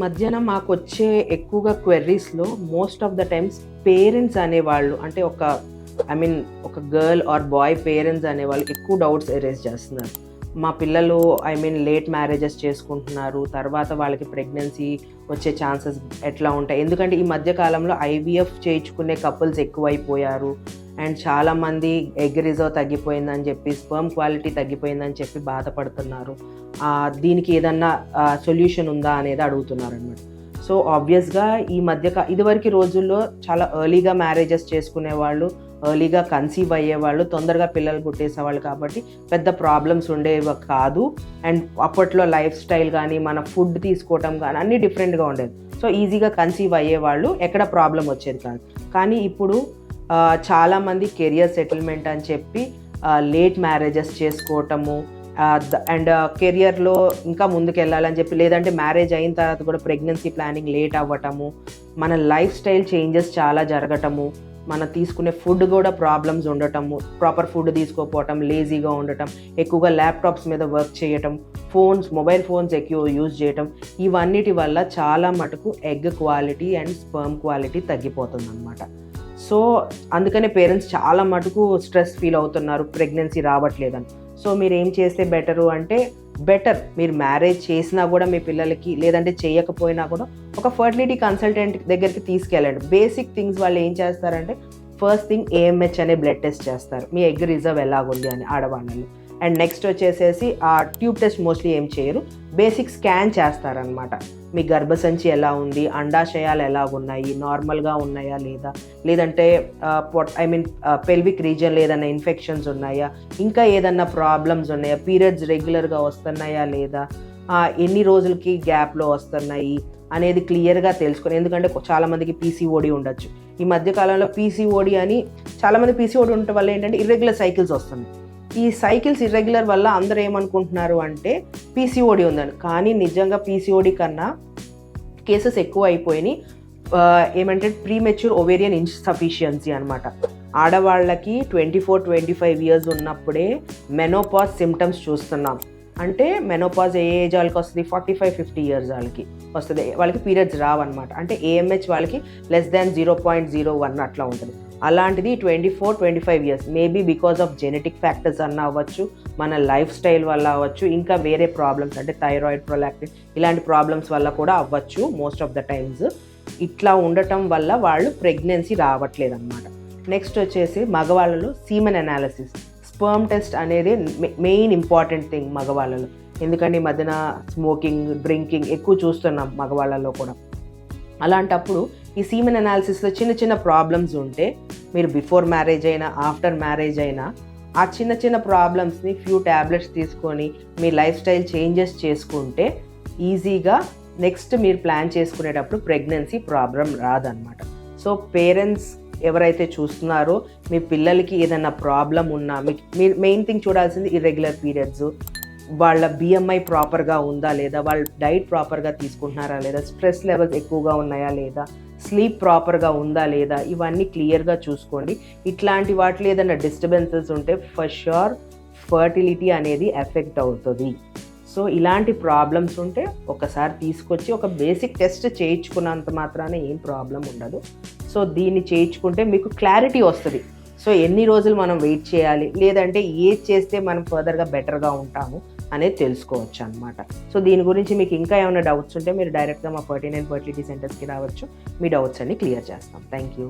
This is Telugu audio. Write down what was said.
మధ్యన మాకొచ్చే ఎక్కువగా క్వెర్రీస్‌లో most of the times parents అనేవాళ్ళు అంటే ఒక గర్ల్ ఆర్ బాయ్ పేరెంట్స్ అనేవాళ్ళు ఎక్కువ డౌట్స్ ఎరేజ్ చేస్తున్నారు. మా పిల్లలు లేట్ మ్యారేజెస్ చేసుకుంటున్నారు. తర్వాత వాళ్ళకి ప్రెగ్నెన్సీ వచ్చే ఛాన్సెస్ ఎట్లా ఉంటాయి? ఎందుకంటే ఈ మధ్య కాలంలో ఐవీఎఫ్ చేయించుకునే కపుల్స్ ఎక్కువైపోయారు. అండ్ చాలామంది ఎగ్ రిజర్వ్ తగ్గిపోయిందని చెప్పి, స్పెర్మ్ క్వాలిటీ తగ్గిపోయిందని చెప్పి బాధపడుతున్నారు. దీనికి ఏదన్నా సొల్యూషన్ ఉందా అనేది అడుగుతున్నారనమాట. సో ఆబ్వియస్గా ఇదివరకు రోజుల్లో చాలా ఎర్లీగా మ్యారేజెస్ చేసుకునేవాళ్ళు, ఎర్లీగా కన్సీవ్ అయ్యేవాళ్ళు, తొందరగా పిల్లలు పుట్టేసేవాళ్ళు కాబట్టి పెద్ద ప్రాబ్లమ్స్ ఉండేవి కాదు. అండ్ అప్పట్లో లైఫ్ స్టైల్ కానీ మన ఫుడ్ తీసుకోవటం కానీ అన్నీ డిఫరెంట్గా ఉండేది. సో ఈజీగా కన్సీవ్ అయ్యేవాళ్ళు, ఎక్కడ ప్రాబ్లం వచ్చేది కాదు. కానీ ఇప్పుడు చాలామంది కెరియర్ సెటిల్మెంట్ అని చెప్పి లేట్ మ్యారేజెస్ చేసుకోవటము అండ్ కెరియర్లో ఇంకా ముందుకు వెళ్ళాలని చెప్పి, లేదంటే మ్యారేజ్ అయిన తర్వాత కూడా ప్రెగ్నెన్సీ ప్లానింగ్ లేట్ అవ్వటము, మన లైఫ్ స్టైల్ చేంజెస్ చాలా జరగటము, మనం తీసుకునే ఫుడ్ కూడా ప్రాబ్లమ్స్ ఉండటము, ప్రాపర్ ఫుడ్ తీసుకోకపోవటం, లేజీగా ఉండటం, ఎక్కువగా ల్యాప్టాప్స్ మీద వర్క్ చేయటం, మొబైల్ ఫోన్స్ ఎక్కువ యూజ్ చేయటం, ఇవన్నిటి వల్ల చాలా మటుకు egg quality and sperm quality తగ్గిపోతుంది అనమాట. సో అందుకనే పేరెంట్స్ చాలా మటుకు స్ట్రెస్ ఫీల్ అవుతున్నారు ప్రెగ్నెన్సీ రావట్లేదని. సో మీరు ఏం చేస్తే బెటర్ మీరు మ్యారేజ్ చేసినా కూడా మీ పిల్లలకి, లేదంటే చేయకపోయినా కూడా ఒక ఫర్టిలిటీ కన్సల్టెంట్ దగ్గరికి తీసుకెళ్ళండి. బేసిక్ థింగ్స్ వాళ్ళు ఏం చేస్తారంటే, ఫస్ట్ థింగ్ AMH అనే బ్లడ్ టెస్ట్ చేస్తారు, మీ ఎగ్ రిజర్వ్ ఎలాగుంది అని ఆడవాళ్ళలో. అండ్ నెక్స్ట్ వచ్చేసేసి ఆ ట్యూబ్ టెస్ట్ మోస్ట్లీ ఏం చేయరు, బేసిక్ స్కాన్ చేస్తారనమాట. మీ గర్భసంచి ఎలా ఉంది, అండాశయాలు ఎలాగున్నాయి, నార్మల్గా ఉన్నాయా లేదా, లేదంటే పెల్విక్ రీజియన్లో ఏదైనా ఇన్ఫెక్షన్స్ ఉన్నాయా, ఇంకా ఏదన్నా ప్రాబ్లమ్స్ ఉన్నాయా, పీరియడ్స్ రెగ్యులర్గా వస్తున్నాయా లేదా, ఎన్ని రోజులకి గ్యాప్లో వస్తున్నాయి అనేది క్లియర్గా తెలుసుకొని. ఎందుకంటే చాలామందికి PCOD ఉండొచ్చు. ఈ మధ్యకాలంలో PCOD అని చాలామంది PCOD ఉండటం వల్ల ఏంటంటే ఇర్రెగ్యులర్ సైకిల్స్ వస్తున్నాయి. ఈ సైకిల్స్ ఇర్రెగ్యులర్ వల్ల అందరూ ఏమనుకుంటున్నారు అంటే PCOD ఉందని. కానీ నిజంగా PCOD కన్నా కేసెస్ ఎక్కువ అయిపోయినాయి. ప్రీమెచ్యూర్ ఓవేరియన్ ఇన్సఫిషియన్సీ అనమాట. ఆడవాళ్ళకి 24-25 ఇయర్స్ ఉన్నప్పుడే మెనోపాజ్ సిమ్టమ్స్ చూస్తున్నాం. అంటే మెనోపాజ్ ఏ ఏజ్ వాళ్ళకి వస్తుంది, 45-50 ఇయర్స్ వాళ్ళకి వస్తుంది. వాళ్ళకి పీరియడ్స్ రావన్నమాట. అంటే AMH వాళ్ళకి <0.01 అట్లా ఉంటుంది. అలాంటిది 24-25 years, maybe because of genetic factors అన్న అవ్వచ్చు, మన లైఫ్ స్టైల్ వల్ల అవ్వచ్చు, ఇంకా వేరే ప్రాబ్లమ్స్ అంటే థైరాయిడ్, ప్రొలాక్టిన్ ఇలాంటి ప్రాబ్లమ్స్ వల్ల కూడా అవ్వచ్చు. మోస్ట్ ఆఫ్ ద టైమ్స్ ఇట్లా ఉండటం వల్ల వాళ్ళు ప్రెగ్నెన్సీ రావట్లేదు అనమాట. నెక్స్ట్ వచ్చేసి మగవాళ్ళలో సీమెన్ అనాలిసిస్, స్పెర్మ్ టెస్ట్ అనేది మెయిన్ ఇంపార్టెంట్ థింగ్ మగవాళ్ళలో. ఎందుకంటే ఈ మధ్యన స్మోకింగ్, డ్రింకింగ్ ఎక్కువ చూస్తున్నాం మగవాళ్ళలో కూడా. అలాంటప్పుడు ఈ సీమెన్ అనాలిసిస్లో చిన్న చిన్న ప్రాబ్లమ్స్ ఉంటే, మీరు బిఫోర్ మ్యారేజ్ అయినా ఆఫ్టర్ మ్యారేజ్ అయినా ఆ చిన్న చిన్న ప్రాబ్లమ్స్ని ఫ్యూ ట్యాబ్లెట్స్ తీసుకొని మీ లైఫ్ స్టైల్ చేంజెస్ చేసుకుంటే ఈజీగా నెక్స్ట్ మీరు ప్లాన్ చేసుకునేటప్పుడు ప్రెగ్నెన్సీ ప్రాబ్లం రాదనమాట. సో పేరెంట్స్ ఎవరైతే చూస్తున్నారో, మీ పిల్లలకి ఏదైనా ప్రాబ్లం ఉన్నా, మీరు మెయిన్ థింగ్ చూడాల్సింది ఇర్రెగ్యులర్ పీరియడ్స్, వాళ్ళ BMI ప్రాపర్గా ఉందా లేదా, వాళ్ళ డైట్ ప్రాపర్గా తీసుకుంటున్నారా లేదా, స్ట్రెస్ లెవెల్స్ ఎక్కువగా ఉన్నాయా లేదా, స్లీప్ ప్రాపర్గా ఉందా లేదా, ఇవన్నీ క్లియర్గా చూసుకోండి. ఇట్లాంటి వాటిలో ఏదైనా డిస్టర్బెన్సెస్ ఉంటే ఫర్ ష్యూర్ ఫర్టిలిటీ అనేది ఎఫెక్ట్ అవుతుంది. సో ఇలాంటి ప్రాబ్లమ్స్ ఉంటే ఒకసారి తీసుకొచ్చి ఒక బేసిక్ టెస్ట్ చేయించుకున్నంత మాత్రాన ఏం ప్రాబ్లం ఉండదు. సో దీన్ని చేయించుకుంటే మీకు క్లారిటీ వస్తుంది. సో ఎన్ని రోజులు మనం వెయిట్ చేయాలి, లేదంటే ఏది చేస్తే మనం ఫర్దర్గా బెటర్గా ఉంటాము అనేది తెలుసుకోవచ్చు అనమాట. సో దీని గురించి మీకు ఇంకా ఏమైనా డౌట్స్ ఉంటే మీరు డైరెక్ట్గా మా 49 ఫర్టిలిటీ సెంటర్స్కి రావచ్చు. మీ డౌట్స్ అన్ని క్లియర్ చేస్తాం. Thank you.